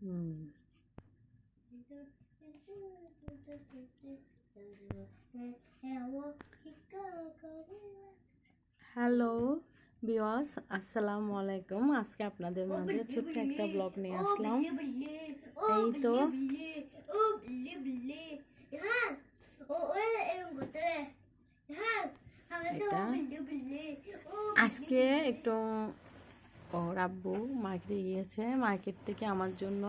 হুম। Hello viewers, আসসালামু আলাইকুম। আজকে আপনাদের মাঝে ছোট্ট একটা ব্লগ নিয়ে আসলাম। এই তো এটা আজকে একটু ওর আব্বু মার্কেটে গিয়েছে। মার্কেট থেকে আমার জন্য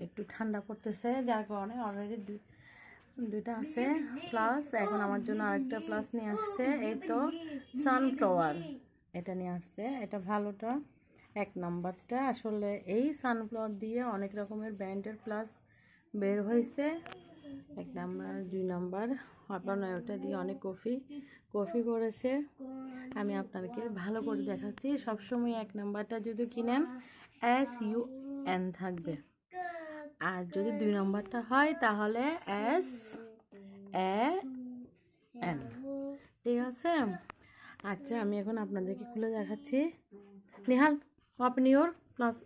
একটু ঠান্ডা পড়তেছে, যার কারণে অলরেডি দুইটা আছে প্লাস, এখন আমার জন্য আরেকটা প্লাস নিয়ে আসছে। এই তো সানফ্লাওয়ার এটা নিয়ে আসছে। এটা ভালোটা, 1 নাম্বারটা। আসলে এই সানফ্লাওয়ার দিয়ে অনেক রকমের ব্র্যান্ডের প্লাস বের হয়েছে। 1 নাম্বার 2 নাম্বার, আপনার ওটা দিয়ে অনেক কফি করেছে। আমি আপনাদেরকে ভালো করে দেখাচ্ছি। সবসময় 1 নাম্বারটা যদি কিনেন SUN থাকবে, আর যদি 2 নাম্বারটা হয় তাহলে SAN, ঠিক আছে? আচ্ছা, আমি এখন আপনাদেরকে খুলে দেখাচ্ছি। নিহাল, ওপেন ইউর প্লাস,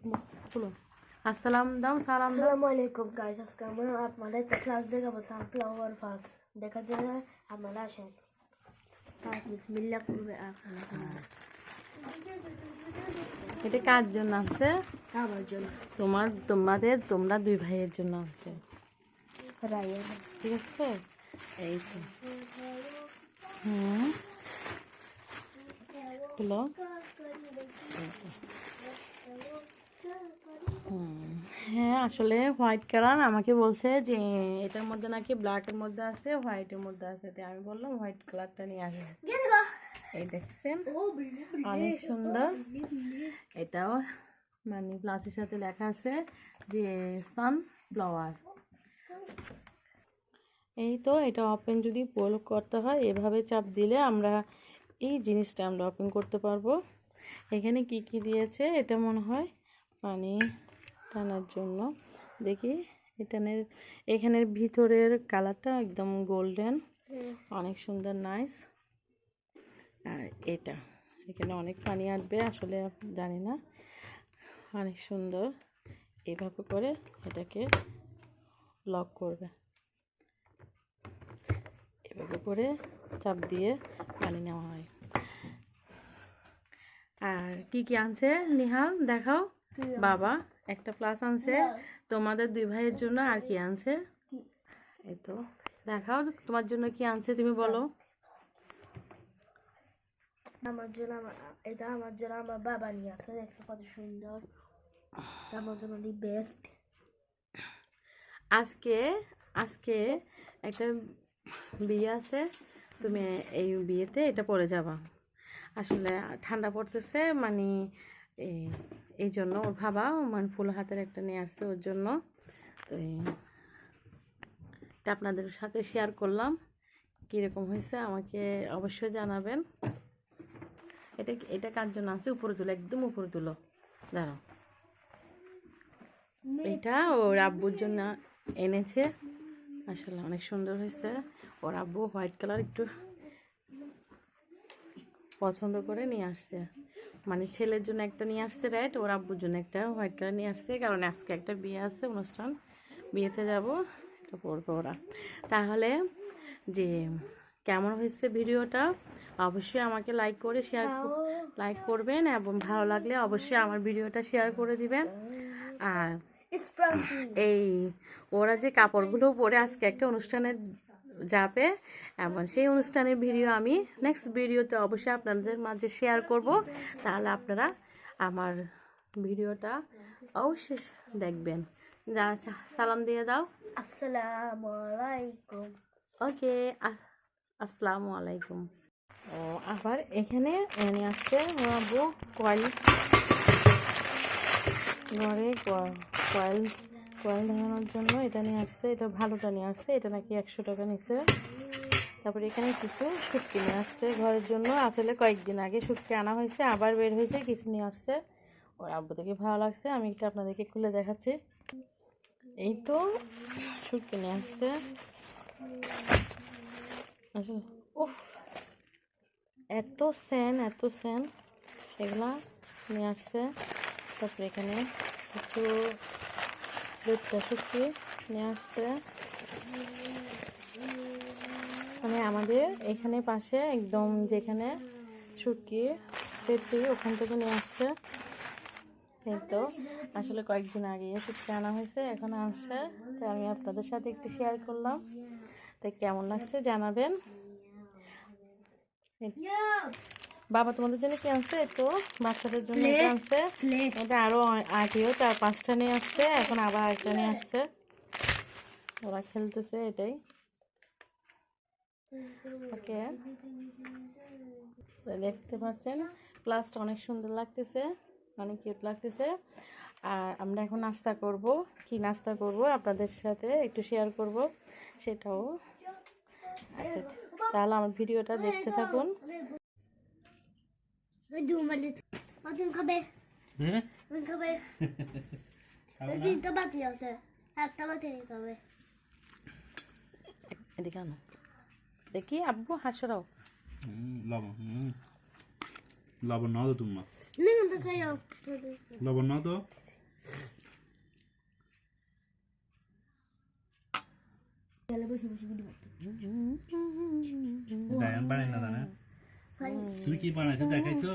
খুলো। সালাম দাও। আসসালামু আলাইকুম গাইস, আজকে আমরা আপনাদের একটা ক্লাস দেখাবো সানফ্লাওয়ার ফার্স্ট দেখার জন্য আপনারা আসেন। বিসমিল্লাহ করবে এটা কার জন্য আছে? আমার জন্য, তোমরা 2 ভাইয়ের জন্য আছে, রাইয়া। ঠিক আছে? এই তো হলো। হ্যাঁ, আসলে হোয়াইট কালার আমাকে বলছে যে এটার মধ্যে নাকি ব্ল্যাকের মধ্যে আছে, হোয়াইটের মধ্যে আছে। তাই আমি বললাম হোয়াইট কালারটা নিয়ে আসবে। এই দেখছেন, অনেক সুন্দর। এটাও মানে প্লাসের সাথে লেখা আছে যে সানফ্লাওয়ার। এই তো এটা ওপেন যদি পুল করতে হয়, এভাবে চাপ দিলে আমরা এই জিনিসটা আমরা ওপেন করতে পারবো। এখানে কি কি দিয়েছে, এটা মনে হয় পানি টানার জন্য। দেখি এখানের ভিতরের কালারটা একদম গোল্ডেন, অনেক সুন্দর, নাইস। আর এখানে অনেক পানি আসবে, আসলে জানি না, অনেক সুন্দর। এভাবে করে এটাকে লক করবে, এভাবে করে চাপ দিয়ে পানি নেওয়া হয়। আর কি কি আনছে নিহাল দেখাও। বাবা একটা প্লাস আনছে তোমাদের 2 ভাইয়ের জন্য। আর কি আনছে এই তো দেখাও, তোমার জন্য কি আনছে তুমি বলো। এটা আমার জন্য আমার বাবা নিয়ে আসে, দেখতে কত সুন্দর। আমার জন্য দি বেস্ট। আজকে একটা বিয়ে আছে, তুমি এই বিয়েতে এটা পরে যাবা। আসলে ঠান্ডা পড়তেছে, মানে এই জন্য ওর বাবা মানে ফুল হাতের একটা নিয়ে আসছে ওর জন্য। তো এটা আপনাদের সাথে শেয়ার করলাম। কীরকম হয়েছে আমাকে অবশ্যই জানাবেন। এটা কার জন্য আছে, উপরে তুলো, একদম উপরে তুলো, দাঁড়াও। এটা ওর আব্বুর জন্য এনেছে। আসলে অনেক সুন্দর হয়েছে। ওর আব্বু হোয়াইট কালার একটু পছন্দ করে নিয়ে আসছে, মানে ছেলের জন্য একটা নিয়ে আসছে রেড, ওর আব্বুর জন্য একটা হোয়াইট কালার নিয়ে আসছে। কারণ আজকে একটা বিয়ে আছে, অনুষ্ঠান, বিয়েতে যাব, এটা পরবে ওরা। তাহলে যে কেমন হয়েছে ভিডিওটা অবশ্যই আমাকে লাইক করবেন, এবং ভালো লাগলে অবশ্যই আমার ভিডিওটা শেয়ার করে দিবেন। আর এই ওরা যে কাপড়গুলো পরে আজকে একটা অনুষ্ঠানে যাবে, এবং সেই অনুষ্ঠানের ভিডিও আমি নেক্সট ভিডিওতে অবশ্যই আপনাদের মাঝে শেয়ার করব। তাহলে আপনারা আমার ভিডিওটা অবশ্যই দেখবেন। সালাম দিয়ে দাও। আসসালামু আলাইকুম। ওকে, আসসালামু আলাইকুম। ও আবার এখানে এনে আসছে আব্বু কয়েল, ঘরে কয়েল লাগানোর জন্য এটা নিয়ে আসছে। এটা ভালোটা নিয়ে আসছে, এটা নাকি 100 টাকা নিচ্ছে। তারপরে এখানে কিছু শুটকি নিয়ে আসছে ঘরের জন্য। আসলে কয়েকদিন আগে শুটকি আনা হয়েছে, আবার বের হয়েছে, কিছু নিয়ে আসছে। ওর আব্বু থেকে ভালো লাগছে, আমি এটা আপনাদেরকে খুলে দেখাচ্ছি। এই তো শুটকি নিয়ে আসছে। আসলে উফ, এত সেন এগুলা নিয়ে আসছে। তারপরে এখানে কিছু দুধটা শুকি নিয়ে আসছে। মানে আমাদের এখানে পাশে একদম যেখানে শুটকি পেটি ওখান থেকে নিয়ে আসছে। এই তো আসলে কয়েকদিন আগে শুটকি আনা হয়েছে, এখন আসছে, তো আমি আপনাদের সাথে একটু শেয়ার করলাম। তো কেমন লাগছে জানাবেন। বাবা তোমাদের জন্য কি আনছে? তো বাচ্চাদের জন্য এটা আনছে। এটা আরো আগেও 4-5টা নিয়ে আসছে, এখন আবার একটা নিয়ে আসছে। ওরা খেলতেছে এটাই। ওকে, দেখতে পাচ্ছেন ক্লাসটা অনেক সুন্দর লাগতেছে, অনেক কিউট লাগতেছে। আর আমরা এখন নাস্তা করব। কি নাস্তা করব আপনাদের সাথে একটু শেয়ার করব সেটাও। আচ্ছা, তাহলে আমার ভিডিওটা দেখতে থাকুন। খাবে খাবে তিনটা বাতি আছে, একটা বাতি নিতে হবে। এদিকে আনো দেখি আব্বু হাসরাও। লবণ লবণ নাও তো তোমার খাইও লবণ নাও তো। গায়ন বানাই না জানে তুমি কি বানাইছো দেখাইছো?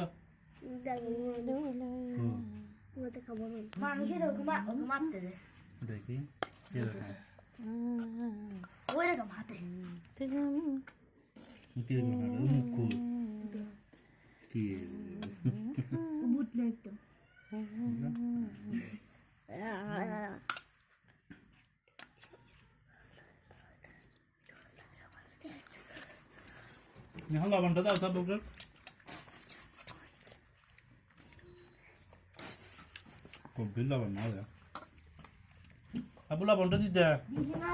মানুষের মারতে দেয় দেখি ওই রকম হাতে কি বুট নেই একদম। এখন লবণটা দাও সব বুকের গভীর লবণ না আবু লবণটা দিতে দিদি না